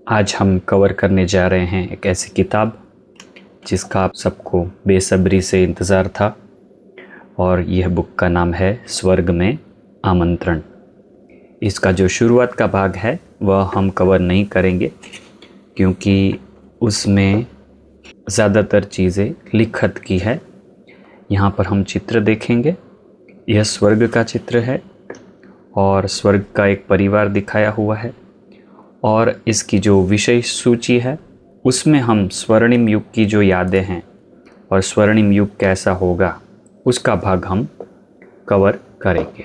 आज हम कवर करने जा रहे हैं एक ऐसी किताब जिसका आप सबको बेसब्री से इंतज़ार था और यह बुक का नाम है स्वर्ग में आमंत्रण। इसका जो शुरुआत का भाग है वह हम कवर नहीं करेंगे क्योंकि उसमें ज़्यादातर चीज़ें लिखत की है। यहाँ पर हम चित्र देखेंगे। यह स्वर्ग का चित्र है और स्वर्ग का एक परिवार दिखाया हुआ है और इसकी जो विषय सूची है उसमें हम स्वर्णिम युग की जो यादें हैं और स्वर्णिम युग कैसा होगा उसका भाग हम कवर करेंगे।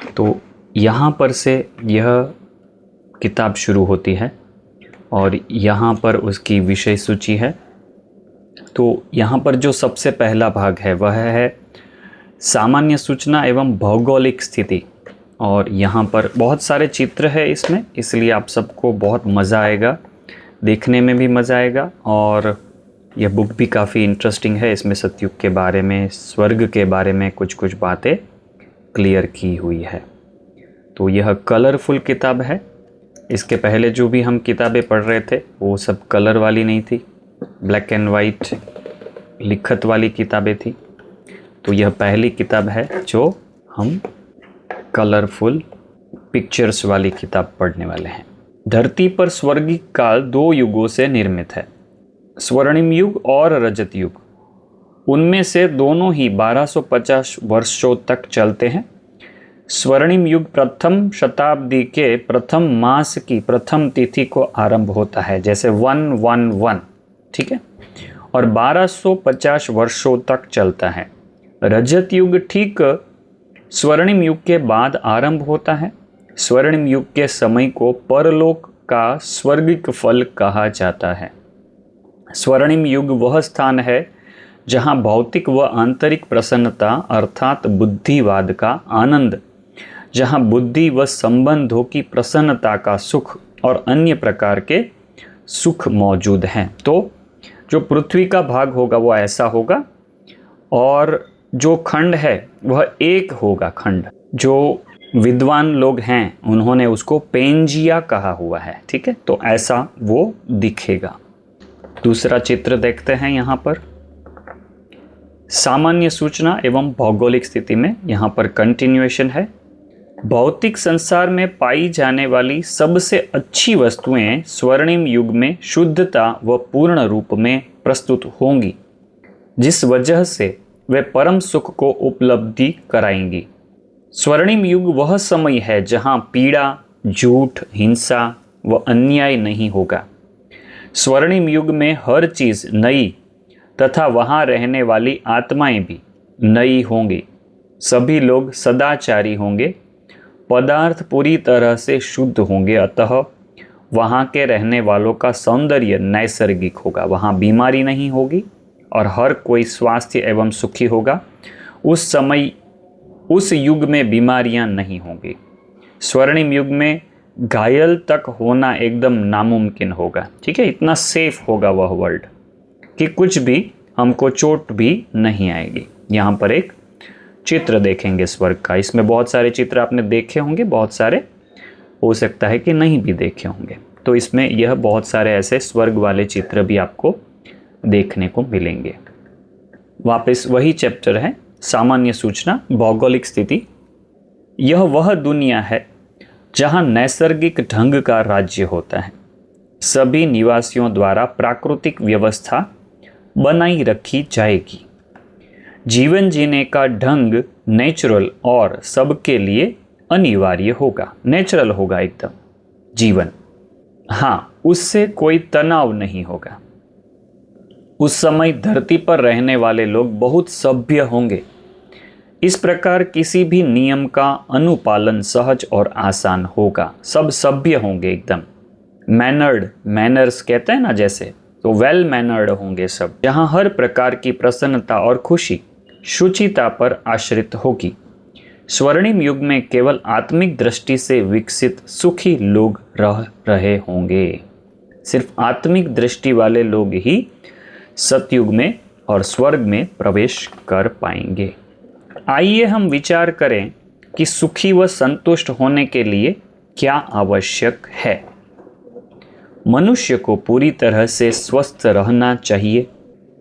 तो यहाँ पर से यह किताब शुरू होती है और यहाँ पर उसकी विषय सूची है। तो यहाँ पर जो सबसे पहला भाग है वह है सामान्य सूचना एवं भौगोलिक स्थिति और यहाँ पर बहुत सारे चित्र है इसमें, इसलिए आप सबको बहुत मज़ा आएगा, देखने में भी मज़ा आएगा और यह बुक भी काफ़ी इंटरेस्टिंग है। इसमें सतयुग के बारे में, स्वर्ग के बारे में कुछ कुछ बातें क्लियर की हुई है। तो यह कलरफुल किताब है। इसके पहले जो भी हम किताबें पढ़ रहे थे वो सब कलर वाली नहीं थी, ब्लैक एंड वाइट लिखत वाली किताबें थी। तो यह पहली किताब है जो हम कलरफुल पिक्चर्स वाली किताब पढ़ने वाले हैं। धरती पर स्वर्गिक काल दो युगों से निर्मित है, स्वर्णिम युग और रजत युग। उनमें से दोनों ही 1250 वर्षों तक चलते हैं। स्वर्णिम युग प्रथम शताब्दी के प्रथम मास की प्रथम तिथि को आरंभ होता है, जैसे 111, ठीक है, और 1250 वर्षों तक चलता है। रजत युग ठीक स्वर्णिम युग के बाद आरंभ होता है। स्वर्णिम युग के समय को परलोक का स्वर्गिक फल कहा जाता है। स्वर्णिम युग वह स्थान है जहां भौतिक व आंतरिक प्रसन्नता अर्थात बुद्धिवाद का आनंद, जहां बुद्धि व संबंधों की प्रसन्नता का सुख और अन्य प्रकार के सुख मौजूद हैं। तो जो पृथ्वी का भाग होगा वो ऐसा होगा और जो खंड है वह एक होगा खंड। जो विद्वान लोग हैं उन्होंने उसको पेंजिया कहा हुआ है, ठीक है, तो ऐसा वो दिखेगा। दूसरा चित्र देखते हैं। यहाँ पर सामान्य सूचना एवं भौगोलिक स्थिति में यहाँ पर कंटिन्यूएशन है। भौतिक संसार में पाई जाने वाली सबसे अच्छी वस्तुएं स्वर्णिम युग में शुद्धता व पूर्ण रूप में प्रस्तुत होंगी, जिस वजह से वे परम सुख को उपलब्धि कराएंगी। स्वर्णिम युग वह समय है जहां पीड़ा, झूठ, हिंसा व अन्याय नहीं होगा। स्वर्णिम युग में हर चीज़ नई तथा वहां रहने वाली आत्माएं भी नई होंगी। सभी लोग सदाचारी होंगे, पदार्थ पूरी तरह से शुद्ध होंगे, अतः वहां के रहने वालों का सौंदर्य नैसर्गिक होगा। वहां बीमारी नहीं होगी और हर कोई स्वास्थ्य एवं सुखी होगा। उस समय उस युग में बीमारियां नहीं होंगी। स्वर्णिम युग में घायल तक होना एकदम नामुमकिन होगा, ठीक है, इतना सेफ होगा वह वर्ल्ड कि कुछ भी हमको चोट भी नहीं आएगी। यहाँ पर एक चित्र देखेंगे स्वर्ग का। इसमें बहुत सारे चित्र आपने देखे होंगे, बहुत सारे हो सकता है कि नहीं भी देखे होंगे। तो इसमें यह बहुत सारे ऐसे स्वर्ग वाले चित्र भी आपको देखने को मिलेंगे। वापस वही चैप्टर है, सामान्य सूचना भौगोलिक स्थिति। यह वह दुनिया है जहां नैसर्गिक ढंग का राज्य होता है। सभी निवासियों द्वारा प्राकृतिक व्यवस्था बनाई रखी जाएगी। जीवन जीने का ढंग नेचुरल और सबके लिए अनिवार्य होगा। नेचुरल होगा एकदम जीवन, हाँ, उससे कोई तनाव नहीं होगा। उस समय धरती पर रहने वाले लोग बहुत सभ्य होंगे। इस प्रकार किसी भी नियम का अनुपालन सहज और आसान होगा। सब सभ्य होंगे एकदम, मैनर्ड, मैनर्स कहते हैं ना जैसे, तो वेल मैनर्ड होंगे सब। जहाँ हर प्रकार की प्रसन्नता और खुशी शुचिता पर आश्रित होगी। स्वर्णिम युग में केवल आत्मिक दृष्टि से विकसित सुखी लोग रह रहे होंगे। सिर्फ आत्मिक दृष्टि वाले लोग ही सतयुग में और स्वर्ग में प्रवेश कर पाएंगे। आइए हम विचार करें कि सुखी व संतुष्ट होने के लिए क्या आवश्यक है। मनुष्य को पूरी तरह से स्वस्थ रहना चाहिए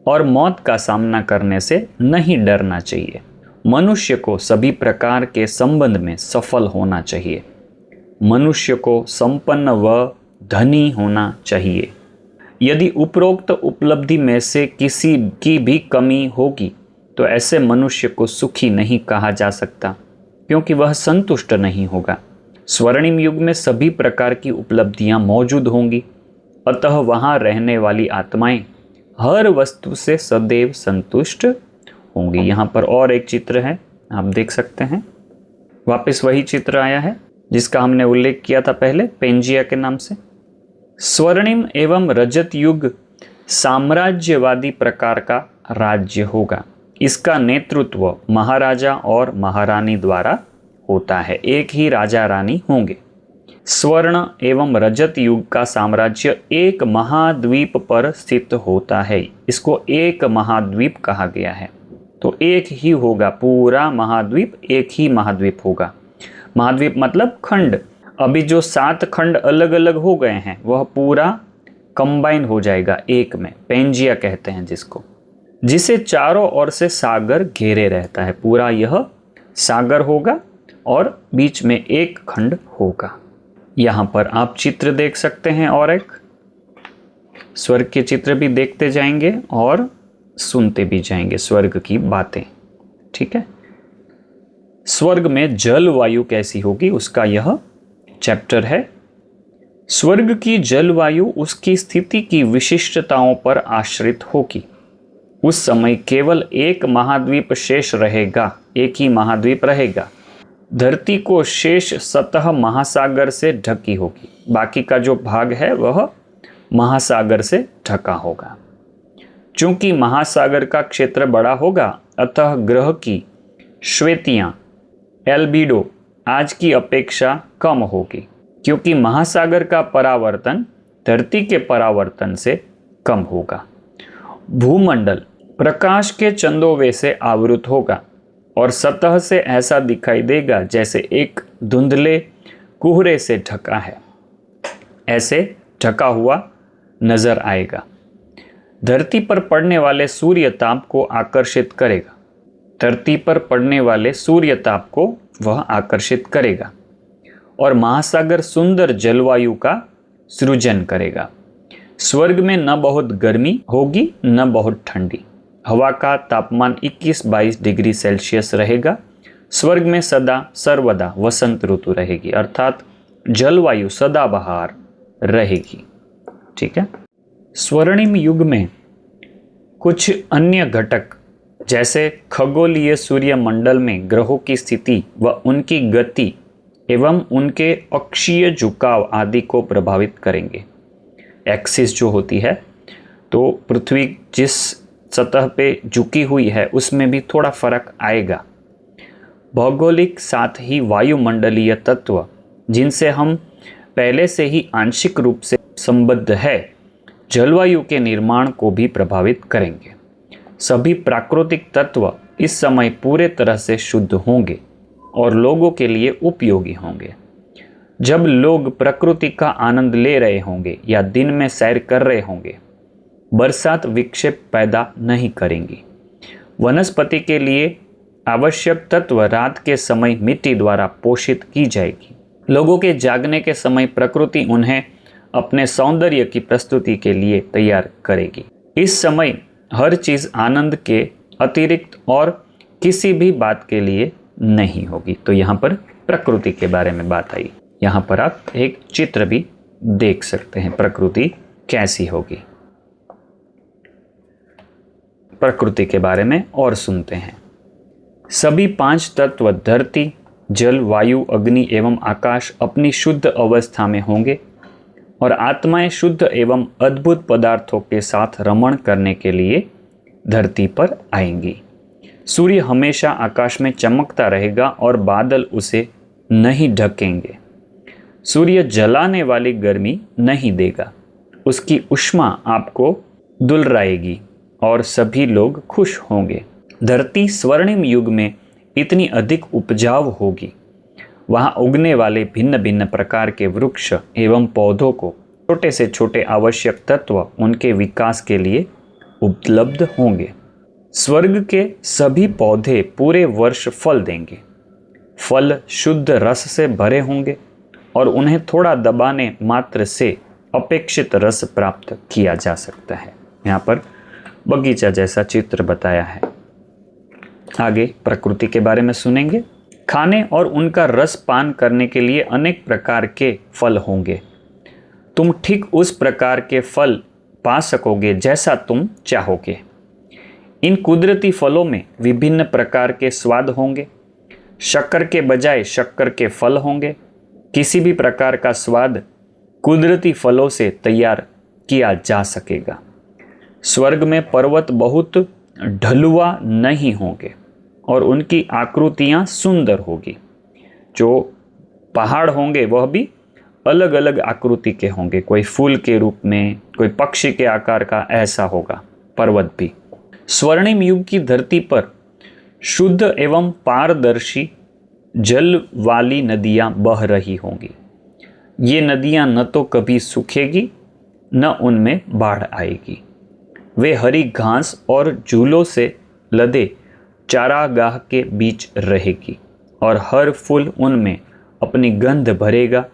और मौत का सामना करने से नहीं डरना चाहिए। मनुष्य को सभी प्रकार के संबंध में सफल होना चाहिए। मनुष्य को संपन्न व धनी होना चाहिए। यदि उपरोक्त उपलब्धि में से किसी की भी कमी होगी तो ऐसे मनुष्य को सुखी नहीं कहा जा सकता, क्योंकि वह संतुष्ट नहीं होगा। स्वर्णिम युग में सभी प्रकार की उपलब्धियां मौजूद होंगी, अतः वहां रहने वाली आत्माएं हर वस्तु से सदैव संतुष्ट होंगी। यहाँ पर और एक चित्र है, आप देख सकते हैं। वापस वही चित्र आया है जिसका हमने उल्लेख किया था पहले, पेंजिया के नाम से। स्वर्णिम एवं रजत युग साम्राज्यवादी प्रकार का राज्य होगा। इसका नेतृत्व महाराजा और महारानी द्वारा होता है। एक ही राजा रानी होंगे। स्वर्ण एवं रजत युग का साम्राज्य एक महाद्वीप पर स्थित होता है। इसको एक महाद्वीप कहा गया है। तो एक ही होगा, पूरा महाद्वीप एक ही महाद्वीप होगा। महाद्वीप मतलब खंड। अभी जो 7 खंड अलग अलग हो गए हैं वह पूरा कंबाइन हो जाएगा एक में, पेंजिया कहते हैं जिसको, जिसे चारों ओर से सागर घेरे रहता है। पूरा यह सागर होगा और बीच में एक खंड होगा। यहाँ पर आप चित्र देख सकते हैं और एक स्वर्ग के चित्र भी देखते जाएंगे और सुनते भी जाएंगे स्वर्ग की बातें। ठीक है। स्वर्ग में जलवायु कैसी होगी उसका यह चैप्टर है। स्वर्ग की जलवायु उसकी स्थिति की विशिष्टताओं पर आश्रित होगी। उस समय केवल एक महाद्वीप शेष रहेगा, एक ही महाद्वीप रहेगा। धरती को शेष सतह महासागर से ढकी होगी। बाकी का जो भाग है वह महासागर से ढका होगा। चूंकि महासागर का क्षेत्र बड़ा होगा, अतः ग्रह की श्वेतियाँ एल्बिडो आज की अपेक्षा कम होगी, क्योंकि महासागर का परावर्तन धरती के परावर्तन से कम होगा। भूमंडल प्रकाश के चंदोवे से आवृत होगा और सतह से ऐसा दिखाई देगा जैसे एक धुंधले कोहरे से ढका है, ऐसे ढका हुआ नजर आएगा। धरती पर पड़ने वाले सूर्य ताप को आकर्षित करेगा। धरती पर पड़ने वाले सूर्य ताप को वह आकर्षित करेगा और महासागर सुंदर जलवायु का सृजन करेगा। स्वर्ग में न बहुत गर्मी होगी न बहुत ठंडी। हवा का तापमान 21-22 डिग्री सेल्सियस रहेगा। स्वर्ग में सदा सर्वदा वसंत ऋतु रहेगी, अर्थात जलवायु सदाबहार रहेगी। ठीक है। स्वर्णिम युग में कुछ अन्य घटक जैसे खगोलीय सूर्यमंडल में ग्रहों की स्थिति व उनकी गति एवं उनके अक्षीय झुकाव आदि को प्रभावित करेंगे। एक्सिस जो होती है, तो पृथ्वी जिस सतह पे झुकी हुई है उसमें भी थोड़ा फर्क आएगा। भौगोलिक साथ ही वायुमंडलीय तत्व जिनसे हम पहले से ही आंशिक रूप से संबद्ध है, जलवायु के निर्माण को भी प्रभावित करेंगे। सभी प्राकृतिक तत्व इस समय पूरे तरह से शुद्ध होंगे और लोगों के लिए उपयोगी होंगे। जब लोग प्रकृति का आनंद ले रहे होंगे या दिन में सैर कर रहे होंगे, बरसात विक्षेप पैदा नहीं करेंगी। वनस्पति के लिए आवश्यक तत्व रात के समय मिट्टी द्वारा पोषित की जाएगी। लोगों के जागने के समय प्रकृति उन्हें अपने सौंदर्य की प्रस्तुति के लिए तैयार करेगी। इस समय हर चीज़ आनंद के अतिरिक्त और किसी भी बात के लिए नहीं होगी। तो यहाँ पर प्रकृति के बारे में बात आई। यहाँ पर आप एक चित्र भी देख सकते हैं, प्रकृति कैसी होगी। प्रकृति के बारे में और सुनते हैं। सभी 5 तत्व धरती, जल, वायु, अग्नि एवं आकाश अपनी शुद्ध अवस्था में होंगे और आत्माएं शुद्ध एवं अद्भुत पदार्थों के साथ रमण करने के लिए धरती पर आएंगी। सूर्य हमेशा आकाश में चमकता रहेगा और बादल उसे नहीं ढकेंगे। सूर्य जलाने वाली गर्मी नहीं देगा, उसकी ऊष्मा आपको दुलराएगी और सभी लोग खुश होंगे। धरती स्वर्णिम युग में इतनी अधिक उपजाऊ होगी, वहाँ उगने वाले भिन्न भिन्न प्रकार के वृक्ष एवं पौधों को छोटे से छोटे आवश्यक तत्व उनके विकास के लिए उपलब्ध होंगे। स्वर्ग के सभी पौधे पूरे वर्ष फल देंगे। फल शुद्ध रस से भरे होंगे और उन्हें थोड़ा दबाने मात्र से अपेक्षित रस प्राप्त किया जा सकता है। यहाँ पर बगीचा जैसा चित्र बताया है। आगे प्रकृति के बारे में सुनेंगे। खाने और उनका रस पान करने के लिए अनेक प्रकार के फल होंगे। तुम ठीक उस प्रकार के फल पा सकोगे जैसा तुम चाहोगे। इन कुदरती फलों में विभिन्न प्रकार के स्वाद होंगे। शक्कर के बजाय शक्कर के फल होंगे। किसी भी प्रकार का स्वाद कुदरती फलों से तैयार किया जा सकेगा। स्वर्ग में पर्वत बहुत ढलुआ नहीं होंगे और उनकी आकृतियां सुंदर होगी। जो पहाड़ होंगे वह भी अलग अलग आकृति के होंगे। कोई फूल के रूप में, कोई पक्षी के आकार का ऐसा होगा पर्वत भी। स्वर्णिम युग की धरती पर शुद्ध एवं पारदर्शी जल वाली नदियां बह रही होंगी। ये नदियां न तो कभी सूखेगी न उनमें बाढ़ आएगी। वे हरी घास और झूलों से लदे चारागाह के बीच रहेगी और हर फूल उनमें अपनी गंध भरेगा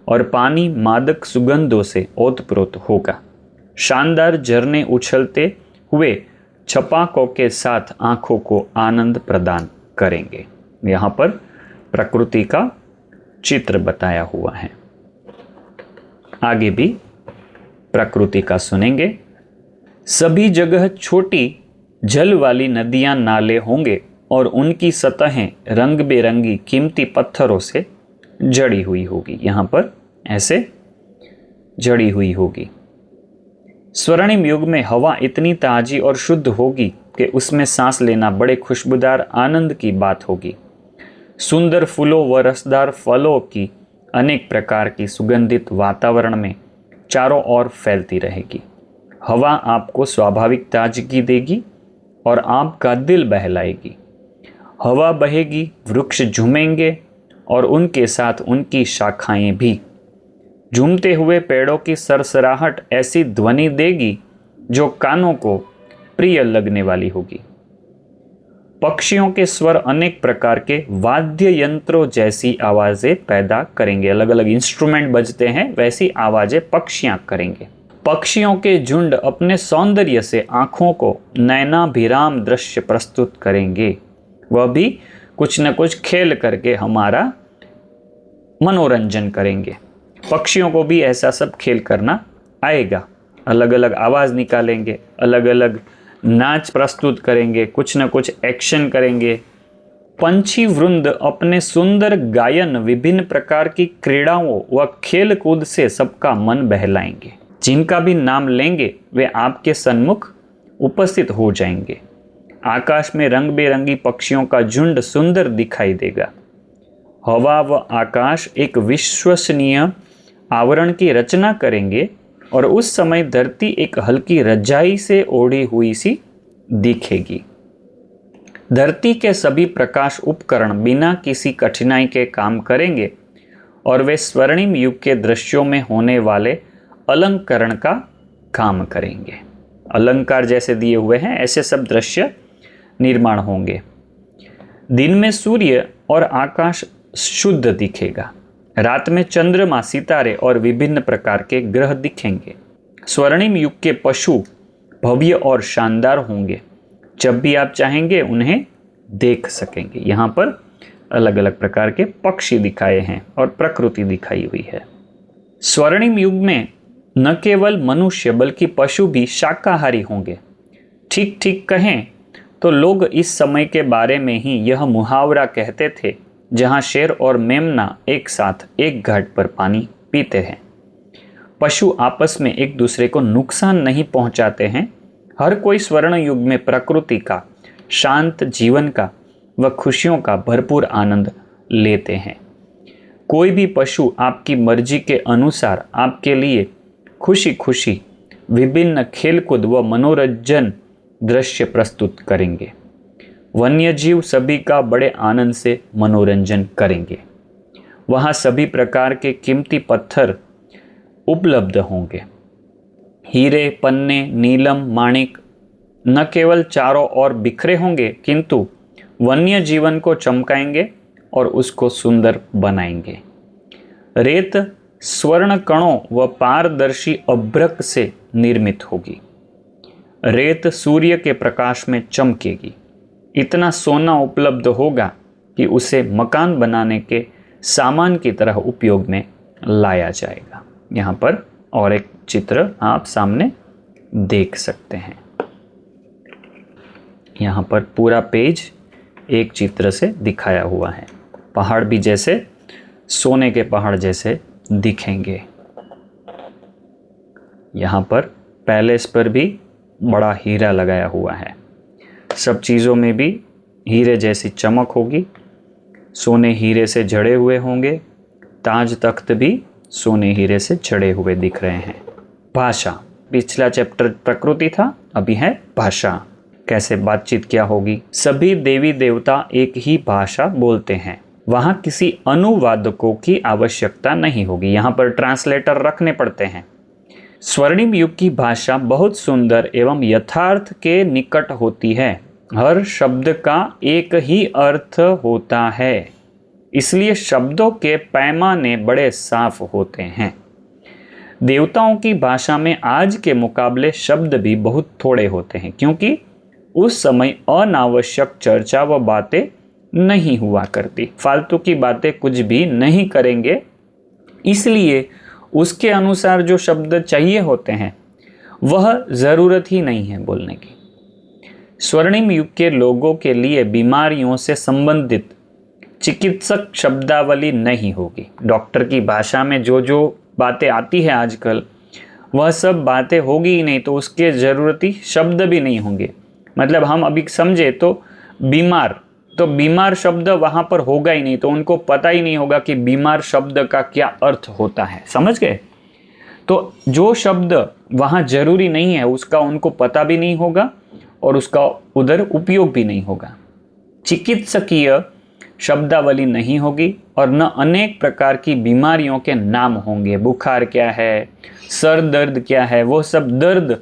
और पानी मादक सुगंधों से ओतप्रोत होगा। शानदार झरने उछलते हुए छपाकों के साथ आंखों को आनंद प्रदान करेंगे। यहाँ पर प्रकृति का चित्र बताया हुआ है। आगे भी प्रकृति का सुनेंगे। सभी जगह छोटी जल वाली नदियां नाले होंगे और उनकी सतहें रंग बेरंगी कीमती पत्थरों से जड़ी हुई होगी। यहाँ पर ऐसे जड़ी हुई होगी। स्वर्णिम युग में हवा इतनी ताजी और शुद्ध होगी कि उसमें सांस लेना बड़े खुशबूदार आनंद की बात होगी। सुंदर फूलों व रसदार फलों की अनेक प्रकार की सुगंधित वातावरण में चारों ओर फैलती रहेगी। हवा आपको स्वाभाविक ताजगी देगी और आपका दिल बहलाएगी। हवा बहेगी, वृक्ष झूमेंगे और उनके साथ उनकी शाखाएं भी। झूमते हुए पेड़ों की सरसराहट ऐसी ध्वनि देगी जो कानों को प्रिय लगने वाली होगी। पक्षियों के स्वर अनेक प्रकार के वाद्य यंत्रों जैसी आवाजें पैदा करेंगे। अलग अलग इंस्ट्रूमेंट बजते हैं, वैसी आवाजें पक्षियां करेंगे। पक्षियों के झुंड अपने सौंदर्य से आंखों को नयनाभिराम दृश्य प्रस्तुत करेंगे। वह भी कुछ न कुछ खेल करके हमारा मनोरंजन करेंगे। पक्षियों को भी ऐसा सब खेल करना आएगा। अलग अलग आवाज़ निकालेंगे, अलग अलग नाच प्रस्तुत करेंगे, कुछ न कुछ एक्शन करेंगे। पंछी वृंद अपने सुंदर गायन, विभिन्न प्रकार की क्रीड़ाओं व खेल कूद से सबका मन बहलाएंगे। जिनका भी नाम लेंगे वे आपके सन्मुख उपस्थित हो जाएंगे। आकाश में रंग बेरंगी पक्षियों का झुंड सुंदर दिखाई देगा। हवा व आकाश एक विश्वसनीय आवरण की रचना करेंगे और उस समय धरती एक हल्की रजाई से ओढ़ी हुई सी दिखेगी। धरती के सभी प्रकाश उपकरण बिना किसी कठिनाई के काम करेंगे और वे स्वर्णिम युग के दृश्यों में होने वाले अलंकरण का काम करेंगे। अलंकार जैसे दिए हुए हैं ऐसे सब दृश्य निर्माण होंगे। दिन में सूर्य और आकाश शुद्ध दिखेगा। रात में चंद्रमा, सितारे और विभिन्न प्रकार के ग्रह दिखेंगे। स्वर्णिम युग के पशु भव्य और शानदार होंगे। जब भी आप चाहेंगे उन्हें देख सकेंगे। यहाँ पर अलग अलग प्रकार के पक्षी दिखाए हैं और प्रकृति दिखाई हुई है। स्वर्णिम युग में न केवल मनुष्य बल्कि पशु भी शाकाहारी होंगे। ठीक ठीक कहें तो लोग इस समय के बारे में ही यह मुहावरा कहते थे, जहाँ शेर और मेमना एक साथ एक घाट पर पानी पीते हैं। पशु आपस में एक दूसरे को नुकसान नहीं पहुंचाते हैं। हर कोई स्वर्ण युग में प्रकृति का, शांत जीवन का व खुशियों का भरपूर आनंद लेते हैं। कोई भी पशु आपकी मर्जी के अनुसार आपके लिए खुशी खुशी विभिन्न खेलकूद व मनोरंजन दृश्य प्रस्तुत करेंगे। वन्य जीव सभी का बड़े आनंद से मनोरंजन करेंगे। वहाँ सभी प्रकार के कीमती पत्थर उपलब्ध होंगे। हीरे, पन्ने, नीलम, माणिक न केवल चारों ओर बिखरे होंगे किंतु वन्य जीवन को चमकाएंगे और उसको सुंदर बनाएंगे। रेत स्वर्ण कणों व पारदर्शी अभ्रक से निर्मित होगी। रेत सूर्य के प्रकाश में चमकेगी। इतना सोना उपलब्ध होगा कि उसे मकान बनाने के सामान की तरह उपयोग में लाया जाएगा। यहाँ पर और एक चित्र आप सामने देख सकते हैं। यहाँ पर पूरा पेज एक चित्र से दिखाया हुआ है। पहाड़ भी जैसे सोने के पहाड़ जैसे दिखेंगे। यहाँ पर पैलेस पर भी बड़ा हीरा लगाया हुआ है। सब चीज़ों में भी हीरे जैसी चमक होगी। सोने हीरे से जड़े हुए होंगे। ताज तख्त भी सोने हीरे से जड़े हुए दिख रहे हैं। भाषा, पिछला चैप्टर प्रकृति था, अभी है भाषा। कैसे बातचीत क्या होगी। सभी देवी देवता एक ही भाषा बोलते हैं। वहाँ किसी अनुवादकों की आवश्यकता नहीं होगी। यहाँ पर ट्रांसलेटर रखने पड़ते हैं। स्वर्णिम युग की भाषा बहुत सुंदर एवं यथार्थ के निकट होती है। हर शब्द का एक ही अर्थ होता है, इसलिए शब्दों के पैमाने बड़े साफ होते हैं। देवताओं की भाषा में आज के मुकाबले शब्द भी बहुत थोड़े होते हैं, क्योंकि उस समय अनावश्यक चर्चा व बातें नहीं हुआ करती। फालतू की बातें कुछ भी नहीं करेंगे, इसलिए उसके अनुसार जो शब्द चाहिए होते हैं वह ज़रूरत ही नहीं है बोलने की। स्वर्णिम युग के लोगों के लिए बीमारियों से संबंधित चिकित्सक शब्दावली नहीं होगी। डॉक्टर की भाषा में जो जो बातें आती है आजकल, वह सब बातें होगी ही नहीं, तो उसके ज़रूरती शब्द भी नहीं होंगे। मतलब हम अभी समझे तो बीमार शब्द वहाँ पर होगा ही नहीं, तो उनको पता ही नहीं होगा कि बीमार शब्द का क्या अर्थ होता है। समझ गए? तो जो शब्द वहाँ जरूरी नहीं है उसका उनको पता भी नहीं होगा और उसका उधर उपयोग भी नहीं होगा। चिकित्सकीय शब्दावली नहीं होगी और न अनेक प्रकार की बीमारियों के नाम होंगे। बुखार क्या है, सर दर्द क्या है, वो सब दर्द,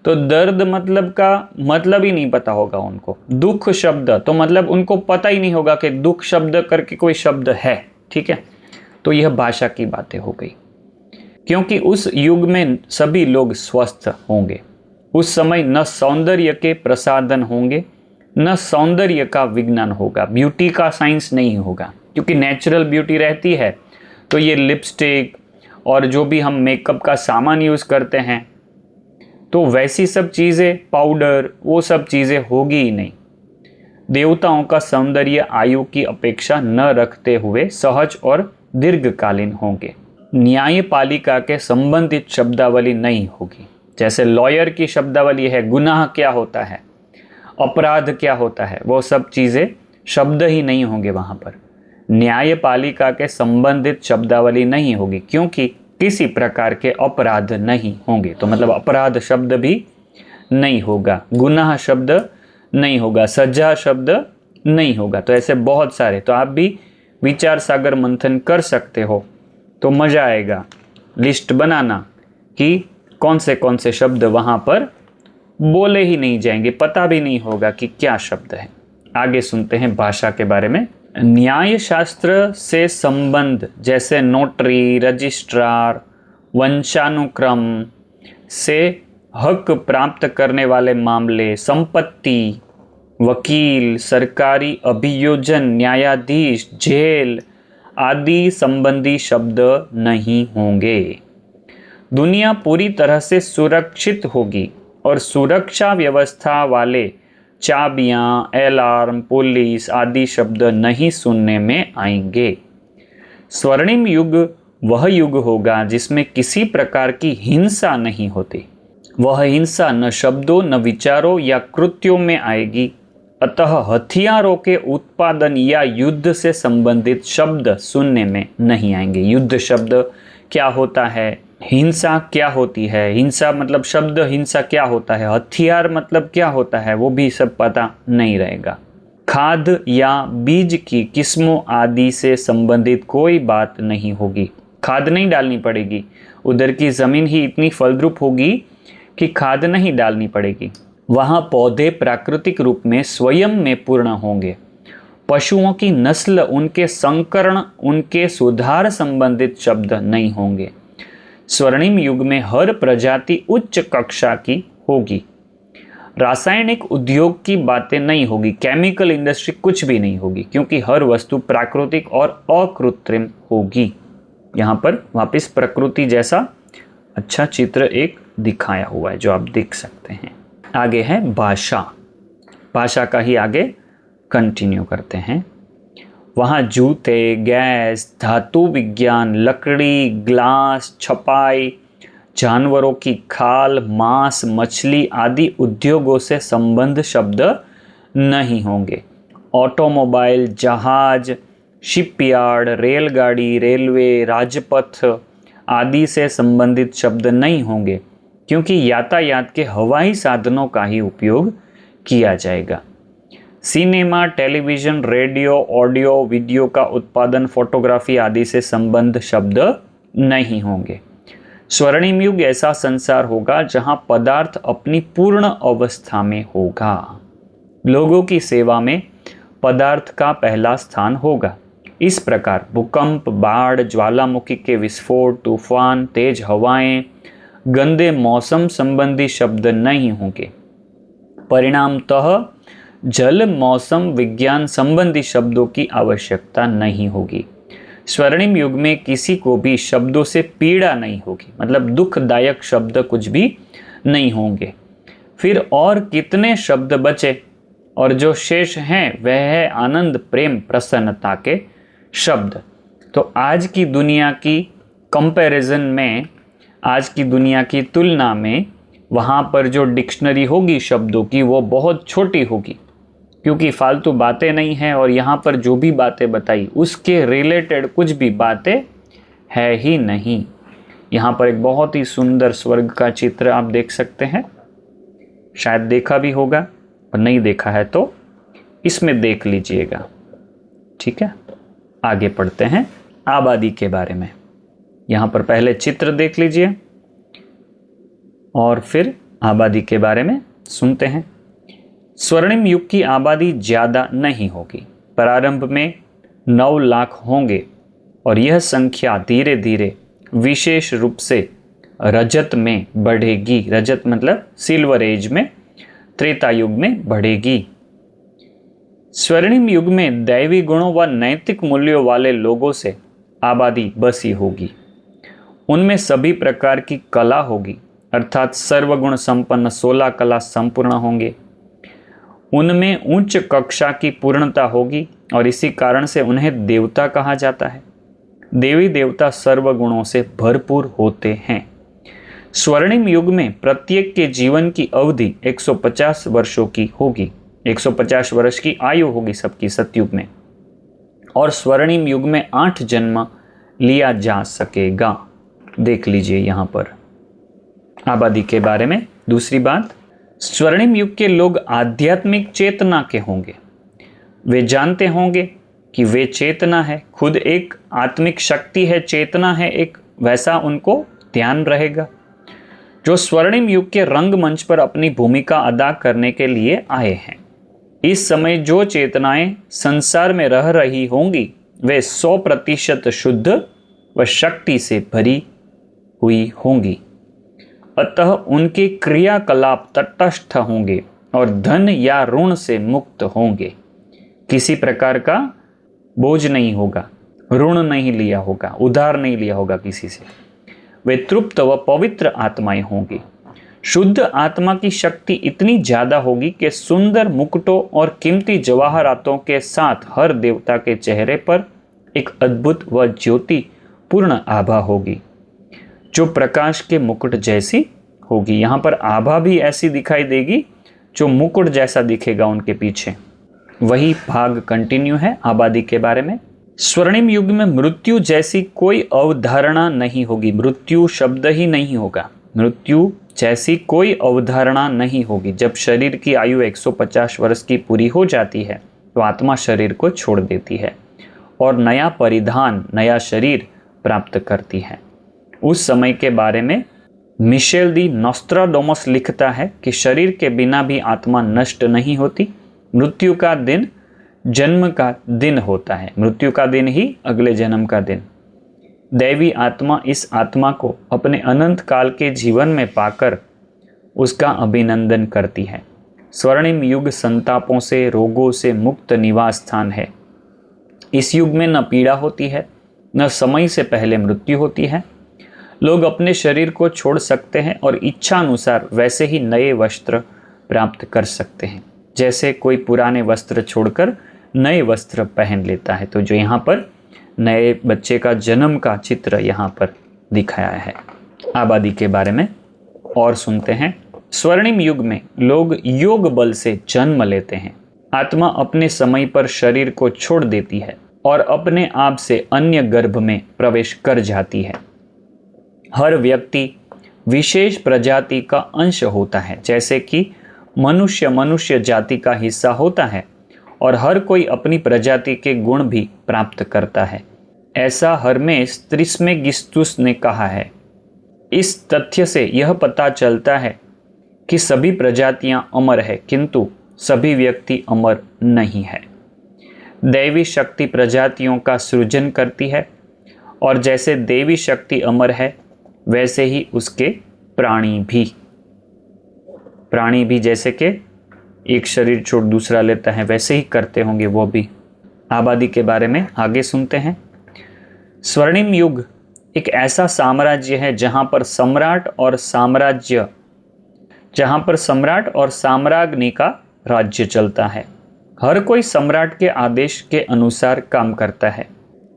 तो दर्द मतलब का मतलब ही नहीं पता होगा उनको। दुख शब्द तो मतलब उनको पता ही नहीं होगा कि दुख शब्द करके कोई शब्द है। ठीक है, तो यह भाषा की बातें हो गई। क्योंकि उस युग में सभी लोग स्वस्थ होंगे। उस समय न सौंदर्य के प्रसाधन होंगे न सौंदर्य का विज्ञान होगा। ब्यूटी का साइंस नहीं होगा, क्योंकि नेचुरल ब्यूटी रहती है। तो ये लिपस्टिक और जो भी हम मेकअप का सामान यूज़ करते हैं, तो वैसी सब चीज़ें, पाउडर, वो सब चीज़ें होगी ही नहीं। देवताओं का सौंदर्य आयु की अपेक्षा न रखते हुए सहज और दीर्घकालीन होंगे। न्यायपालिका के संबंधित शब्दावली नहीं होगी। जैसे लॉयर की शब्दावली है, गुनाह क्या होता है, अपराध क्या होता है, वो सब चीज़ें शब्द ही नहीं होंगे वहाँ पर। न्यायपालिका के संबंधित शब्दावली नहीं होगी, क्योंकि किसी प्रकार के अपराध नहीं होंगे। तो मतलब अपराध शब्द भी नहीं होगा, गुनाह शब्द नहीं होगा, सजा शब्द नहीं होगा। तो ऐसे बहुत सारे, तो आप भी विचार सागर मंथन कर सकते हो, तो मज़ा आएगा। लिस्ट बनाना कि कौन से शब्द वहाँ पर बोले ही नहीं जाएंगे, पता भी नहीं होगा कि क्या शब्द है। आगे सुनते हैं भाषा के बारे में। न्याय शास्त्र से संबंध जैसे नोटरी, रजिस्ट्रार, वंशानुक्रम से हक प्राप्त करने वाले मामले, संपत्ति, वकील, सरकारी अभियोजन, न्यायाधीश, जेल आदि संबंधी शब्द नहीं होंगे। दुनिया पूरी तरह से सुरक्षित होगी और सुरक्षा व्यवस्था वाले चाबियां, अलार्म, पुलिस आदि शब्द नहीं सुनने में आएंगे। स्वर्णिम युग वह युग होगा जिसमें किसी प्रकार की हिंसा नहीं होती। वह हिंसा न शब्दों, न विचारों या कृत्यों में आएगी। अतः हथियारों के उत्पादन या युद्ध से संबंधित शब्द सुनने में नहीं आएंगे। युद्ध शब्द क्या होता है, हिंसा क्या होती है, हिंसा मतलब शब्द हिंसा क्या होता है, हथियार मतलब क्या होता है, वो भी सब पता नहीं रहेगा। खाद या बीज की किस्मों आदि से संबंधित कोई बात नहीं होगी। खाद नहीं डालनी पड़ेगी, उधर की ज़मीन ही इतनी फलद्रुप होगी कि खाद नहीं डालनी पड़ेगी। वहाँ पौधे प्राकृतिक रूप में स्वयं में पूर्ण होंगे। पशुओं की नस्ल, उनके संकरण, उनके सुधार संबंधित शब्द नहीं होंगे। स्वर्णिम युग में हर प्रजाति उच्च कक्षा की होगी। रासायनिक उद्योग की बातें नहीं होगी, केमिकल इंडस्ट्री कुछ भी नहीं होगी, क्योंकि हर वस्तु प्राकृतिक और अकृत्रिम होगी। यहाँ पर वापस प्रकृति जैसा अच्छा चित्र एक दिखाया हुआ है जो आप देख सकते हैं। आगे है भाषा। भाषा का ही आगे कंटिन्यू करते हैं। वहाँ जूते, गैस, धातु विज्ञान, लकड़ी, ग्लास, छपाई, जानवरों की खाल, मांस, मछली आदि उद्योगों से संबंध शब्द नहीं होंगे। ऑटोमोबाइल, जहाज, शिपयार्ड, रेलगाड़ी, रेलवे, राजपथ आदि से संबंधित शब्द नहीं होंगे, क्योंकि यातायात के हवाई साधनों का ही उपयोग किया जाएगा। Cinema, television, radio, audio, video का उत्पादन, फोटोग्राफी आदि से संबंध शब्द नहीं होंगे। स्वर्णिम युग ऐसा संसार होगा जहां पदार्थ अपनी पूर्ण अवस्था में होगा। लोगों की सेवा में पदार्थ का पहला स्थान होगा। इस प्रकार भूकंप, बाढ़, ज्वालामुखी के विस्फोट, तूफान, तेज हवाएं, गंदे मौसम संबंधी शब्द नहीं होंगे। परिणामतः जल, मौसम, विज्ञान संबंधी शब्दों की आवश्यकता नहीं होगी। स्वर्णिम युग में किसी को भी शब्दों से पीड़ा नहीं होगी, मतलब दुखदायक शब्द कुछ भी नहीं होंगे। फिर और कितने शब्द बचे, और जो शेष हैं वह है आनंद, प्रेम, प्रसन्नता के शब्द। तो आज की दुनिया की कंपैरिजन में, आज की दुनिया की तुलना में वहाँ पर जो डिक्शनरी होगी शब्दों की वो बहुत छोटी होगी, क्योंकि फालतू बातें नहीं हैं। और यहाँ पर जो भी बातें बताई उसके रिलेटेड कुछ भी बातें है ही नहीं। यहाँ पर एक बहुत ही सुंदर स्वर्ग का चित्र आप देख सकते हैं, शायद देखा भी होगा, और नहीं देखा है तो इसमें देख लीजिएगा। ठीक है, आगे पढ़ते हैं आबादी के बारे में। यहाँ पर पहले चित्र देख लीजिए और फिर आबादी के बारे में सुनते हैं। स्वर्णिम युग की आबादी ज़्यादा नहीं होगी। प्रारंभ में 9 लाख होंगे और यह संख्या धीरे धीरे विशेष रूप से रजत में बढ़ेगी। रजत मतलब सिल्वर एज में, त्रेता युग में बढ़ेगी। स्वर्णिम युग में दैवी गुणों व नैतिक मूल्यों वाले लोगों से आबादी बसी होगी। उनमें सभी प्रकार की कला होगी, अर्थात सर्वगुण संपन्न 16 कला संपूर्ण होंगे। उनमें उच्च कक्षा की पूर्णता होगी और इसी कारण से उन्हें देवता कहा जाता है। देवी देवता सर्वगुणों से भरपूर होते हैं। स्वर्णिम युग में प्रत्येक के जीवन की अवधि 150 वर्षों की होगी। 150 वर्ष की आयु होगी सबकी सतयुग में। और स्वर्णिम युग में 8 जन्म लिया जा सकेगा। देख लीजिए यहाँ पर आबादी के बारे में। दूसरी बात, स्वर्णिम युग के लोग आध्यात्मिक चेतना के होंगे। वे जानते होंगे कि वे चेतना है, खुद एक आत्मिक शक्ति है, चेतना है एक, वैसा उनको ध्यान रहेगा। जो स्वर्णिम युग के रंगमंच पर अपनी भूमिका अदा करने के लिए आए हैं। इस समय जो चेतनाएं संसार में रह रही होंगी वे 100% शुद्ध व शक्ति से भरी हुई होंगी। अतः उनके क्रियाकलाप तटस्थ होंगे और धन या ऋण से मुक्त होंगे। किसी प्रकार का बोझ नहीं होगा, ऋण नहीं लिया होगा, उधार नहीं लिया होगा किसी से। वे तृप्त व पवित्र आत्माएं होंगी। शुद्ध आत्मा की शक्ति इतनी ज्यादा होगी कि सुंदर मुकुटों और कीमती जवाहरातों के साथ हर देवता के चेहरे पर एक अद्भुत व ज्योति पूर्ण आभा होगी, जो प्रकाश के मुकुट जैसी होगी। यहाँ पर आभा भी ऐसी दिखाई देगी जो मुकुट जैसा दिखेगा उनके पीछे। वही भाग कंटिन्यू है आबादी के बारे में। स्वर्णिम युग में मृत्यु जैसी कोई अवधारणा नहीं होगी। मृत्यु शब्द ही नहीं होगा, मृत्यु जैसी कोई अवधारणा नहीं होगी। जब शरीर की आयु 150 वर्ष की पूरी हो जाती है तो आत्मा शरीर को छोड़ देती है और नया परिधान, नया शरीर प्राप्त करती है। उस समय के बारे में मिशेल दी नोस्ट्राडामस लिखता है कि शरीर के बिना भी आत्मा नष्ट नहीं होती। मृत्यु का दिन जन्म का दिन होता है, मृत्यु का दिन ही अगले जन्म का दिन। दैवी आत्मा इस आत्मा को अपने अनंत काल के जीवन में पाकर उसका अभिनंदन करती है। स्वर्णिम युग संतापों से, रोगों से मुक्त निवास स्थान है। इस युग में न पीड़ा होती है, न समय से पहले मृत्यु होती है। लोग अपने शरीर को छोड़ सकते हैं और इच्छा अनुसार वैसे ही नए वस्त्र प्राप्त कर सकते हैं, जैसे कोई पुराने वस्त्र छोड़कर नए वस्त्र पहन लेता है। तो जो यहाँ पर नए बच्चे का जन्म का चित्र यहाँ पर दिखाया है। आबादी के बारे में और सुनते हैं। स्वर्णिम युग में लोग योग बल से जन्म लेते हैं। आत्मा अपने समय पर शरीर को छोड़ देती है और अपने आप से अन्य गर्भ में प्रवेश कर जाती है। हर व्यक्ति विशेष प्रजाति का अंश होता है, जैसे कि मनुष्य जाति का हिस्सा होता है और हर कोई अपनी प्रजाति के गुण भी प्राप्त करता है। ऐसा हर्मेस त्रिस्मेगिस्तुस ने कहा है। इस तथ्य से यह पता चलता है कि सभी प्रजातियां अमर है, किंतु सभी व्यक्ति अमर नहीं है। दैवी शक्ति प्रजातियों का सृजन करती है और जैसे देवी शक्ति अमर है वैसे ही उसके प्राणी भी जैसे कि एक शरीर छोड़ दूसरा लेता है वैसे ही करते होंगे वो भी। आबादी के बारे में आगे सुनते हैं। स्वर्णिम युग एक ऐसा साम्राज्य है जहाँ पर सम्राट और साम्राज्ञी का राज्य चलता है। हर कोई सम्राट के आदेश के अनुसार काम करता है।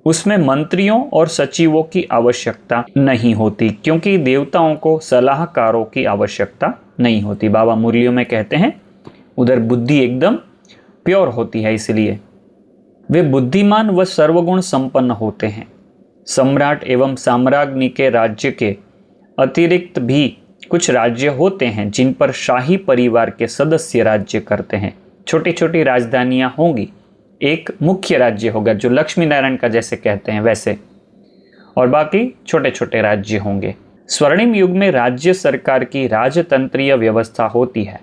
उसमें मंत्रियों और सचिवों की आवश्यकता नहीं होती, क्योंकि देवताओं को सलाहकारों की आवश्यकता नहीं होती। बाबा मुरलियों में कहते हैं उधर बुद्धि एकदम प्योर होती है, इसलिए वे बुद्धिमान व सर्वगुण संपन्न होते हैं। सम्राट एवं साम्राज्ञी के राज्य के अतिरिक्त भी कुछ राज्य होते हैं जिन पर शाही परिवार के सदस्य राज्य करते हैं। छोटी छोटी राजधानियां होंगी, एक मुख्य राज्य होगा जो लक्ष्मी नारायण का जैसे कहते हैं वैसे, और बाकी छोटे छोटे राज्य होंगे। स्वर्णिम युग में राज्य सरकार की राजतंत्रीय व्यवस्था होती है,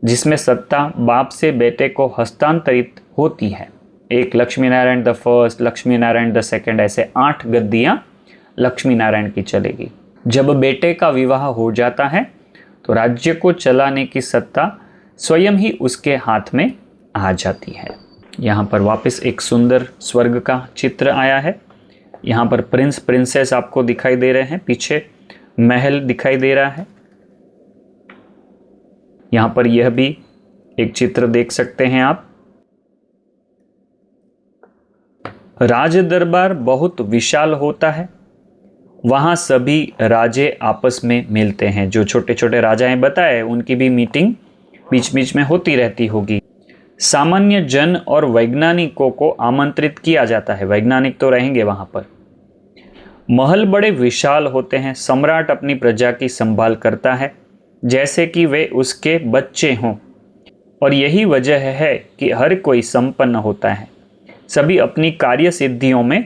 जिसमें सत्ता बाप से बेटे को हस्तांतरित होती है। एक Lakshmi Narayan the first, Lakshmi Narayan the second, ऐसे 8 गद्दियां लक्ष्मी नारायण की चलेगी। जब बेटे का विवाह हो जाता है तो राज्य को चलाने की सत्ता स्वयं ही उसके हाथ में आ जाती है। यहाँ पर वापस एक सुंदर स्वर्ग का चित्र आया है। यहाँ पर प्रिंस प्रिंसेस आपको दिखाई दे रहे हैं, पीछे महल दिखाई दे रहा है। यहाँ पर यह भी एक चित्र देख सकते हैं आप। राज दरबार बहुत विशाल होता है। वहाँ सभी राजे आपस में मिलते हैं। जो छोटे छोटे राजाएं बताए उनकी भी मीटिंग बीच बीच में होती रहती होगी। सामान्य जन और वैज्ञानिकों को आमंत्रित किया जाता है। वैज्ञानिक तो रहेंगे वहाँ पर। महल बड़े विशाल होते हैं। सम्राट अपनी प्रजा की संभाल करता है जैसे कि वे उसके बच्चे हों, और यही वजह है कि हर कोई संपन्न होता है। सभी अपनी कार्य सिद्धियों में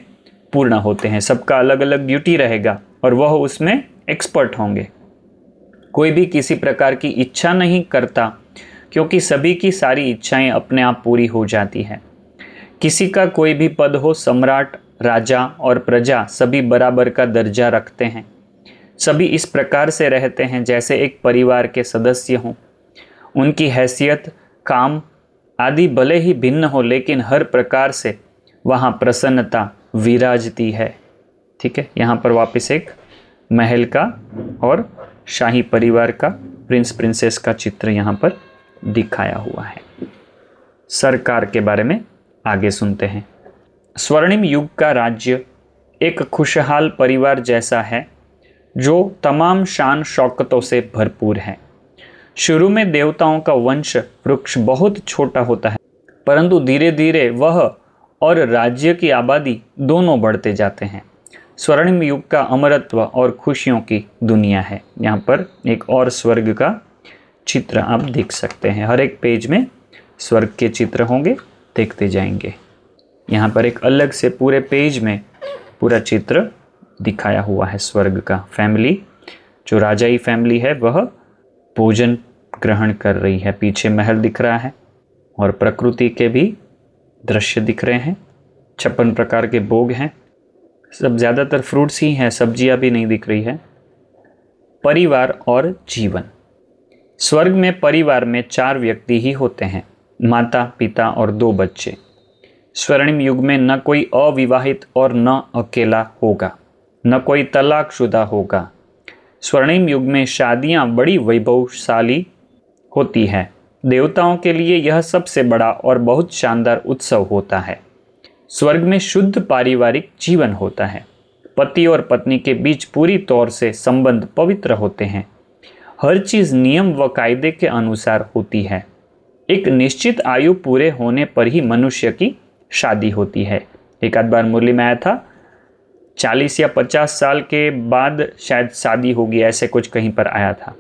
पूर्ण होते हैं। सबका अलग अलग ड्यूटी रहेगा और वह उसमें एक्सपर्ट होंगे। कोई भी किसी प्रकार की इच्छा नहीं करता, क्योंकि सभी की सारी इच्छाएं अपने आप पूरी हो जाती है। किसी का कोई भी पद हो, सम्राट, राजा और प्रजा सभी बराबर का दर्जा रखते हैं। सभी इस प्रकार से रहते हैं जैसे एक परिवार के सदस्य हों। उनकी हैसियत, काम आदि भले ही भिन्न हो, लेकिन हर प्रकार से वहाँ प्रसन्नता विराजती है। ठीक है, यहाँ पर वापस एक महल का और शाही परिवार का, प्रिंस प्रिंसेस का चित्र यहाँ पर दिखाया हुआ है। सरकार के बारे में आगे सुनते हैं। स्वर्णिम युग का राज्य एक खुशहाल परिवार जैसा है जो तमाम शान शौकतों से भरपूर है। शुरू में देवताओं का वंश वृक्ष बहुत छोटा होता है, परंतु धीरे धीरे वह और राज्य की आबादी दोनों बढ़ते जाते हैं। स्वर्णिम युग का अमरत्व और खुशियों की दुनिया है। यहाँ पर एक और स्वर्ग का चित्र आप देख सकते हैं। हर एक पेज में स्वर्ग के चित्र होंगे, देखते जाएंगे। यहाँ पर एक अलग से पूरे पेज में पूरा चित्र दिखाया हुआ है स्वर्ग का। फैमिली, जो राजाई फैमिली है वह भोजन ग्रहण कर रही है। पीछे महल दिख रहा है और प्रकृति के भी दृश्य दिख रहे हैं। 56 प्रकार के भोग हैं, सब ज़्यादातर फ्रूट्स ही हैं, सब्जियां भी नहीं दिख रही है। परिवार और जीवन। स्वर्ग में परिवार में 4 व्यक्ति ही होते हैं, माता, पिता और 2 बच्चे। स्वर्णिम युग में न कोई अविवाहित और न अकेला होगा, न कोई तलाकशुदा होगा। स्वर्णिम युग में शादियां बड़ी वैभवशाली होती है। देवताओं के लिए यह सबसे बड़ा और बहुत शानदार उत्सव होता है। स्वर्ग में शुद्ध पारिवारिक जीवन होता है। पति और पत्नी के बीच पूरी तौर से संबंध पवित्र होते हैं। हर चीज नियम व कायदे के अनुसार होती है। एक निश्चित आयु पूरे होने पर ही मनुष्य की शादी होती है। एक आध बार मुरली में आया था 40 या 50 साल के बाद शायद शादी होगी, ऐसे कुछ कहीं पर आया था।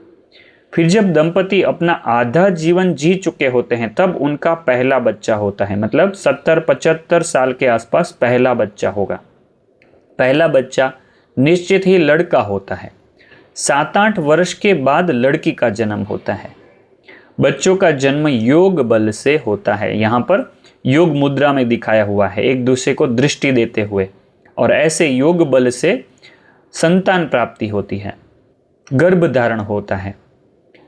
फिर जब दंपति अपना आधा जीवन जी चुके होते हैं तब उनका पहला बच्चा होता है, मतलब 70-75 साल के आसपास पहला बच्चा होगा। पहला बच्चा निश्चित ही लड़का होता है। 7-8 वर्ष के बाद लड़की का जन्म होता है। बच्चों का जन्म योग बल से होता है। यहाँ पर योग मुद्रा में दिखाया हुआ है, एक दूसरे को दृष्टि देते हुए, और ऐसे योग बल से संतान प्राप्ति होती है, गर्भ धारण होता है।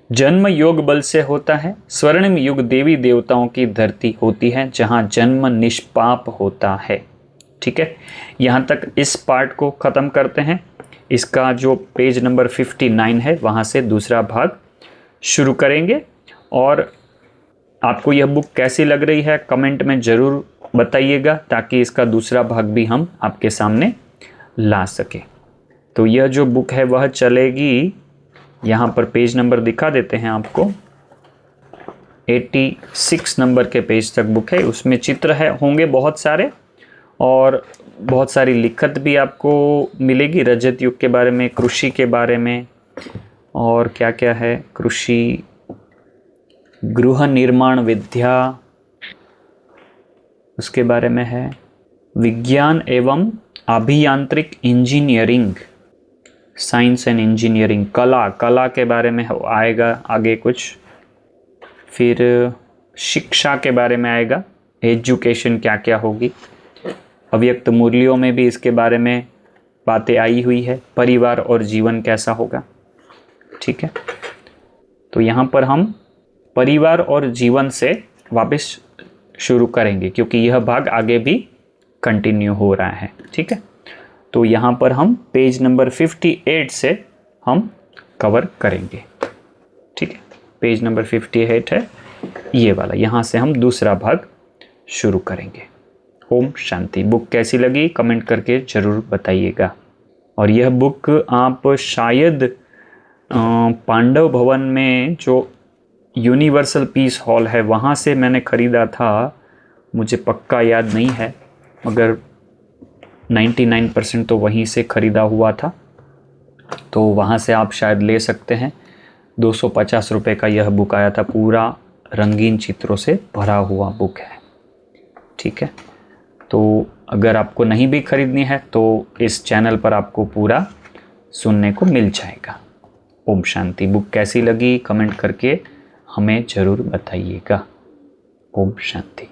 जन्म योग बल से होता है। स्वर्णिम युग देवी देवताओं की धरती होती है जहाँ जन्म निष्पाप होता है। ठीक है, यहाँ तक इस पार्ट को ख़त्म करते हैं। इसका जो पेज नंबर 59 है वहाँ से दूसरा भाग शुरू करेंगे। और आपको यह बुक कैसी लग रही है कमेंट में ज़रूर बताइएगा, ताकि इसका दूसरा भाग भी हम आपके सामने ला सकें। तो यह जो बुक है वह चलेगी, यहाँ पर पेज नंबर दिखा देते हैं आपको, 86 नंबर के पेज तक बुक है। उसमें चित्र है होंगे बहुत सारे, और बहुत सारी लिखत भी आपको मिलेगी रजत युग के बारे में, कृषि के बारे में, और क्या क्या है, कृषि, गृह निर्माण विद्या उसके बारे में है, विज्ञान एवं अभियांत्रिक इंजीनियरिंग, साइंस एंड इंजीनियरिंग, कला के बारे में आएगा आगे कुछ। फिर शिक्षा के बारे में आएगा, एजुकेशन क्या क्या होगी। अव्यक्त मुरलियों में भी इसके बारे में बातें आई हुई है, परिवार और जीवन कैसा होगा। ठीक है, तो यहाँ पर हम परिवार और जीवन से वापस शुरू करेंगे, क्योंकि यह भाग आगे भी कंटिन्यू हो रहा है। ठीक है, तो यहाँ पर हम पेज नंबर 58 से हम कवर करेंगे। ठीक है, पेज नंबर 58 है ये वाला, यहाँ से हम दूसरा भाग शुरू करेंगे। ओम शांति। बुक कैसी लगी कमेंट करके ज़रूर बताइएगा। और यह बुक आप शायद पांडव भवन में जो यूनिवर्सल पीस हॉल है वहाँ से मैंने ख़रीदा था, मुझे पक्का याद नहीं है, मगर 99% तो वहीं से ख़रीदा हुआ था, तो वहाँ से आप शायद ले सकते हैं। 250 रुपये का यह बुक आया था, पूरा रंगीन चित्रों से भरा हुआ बुक है। ठीक है, तो अगर आपको नहीं भी ख़रीदनी है तो इस चैनल पर आपको पूरा सुनने को मिल जाएगा। ओम शांति। बुक कैसी लगी कमेंट करके हमें ज़रूर बताइएगा। ओम शांति।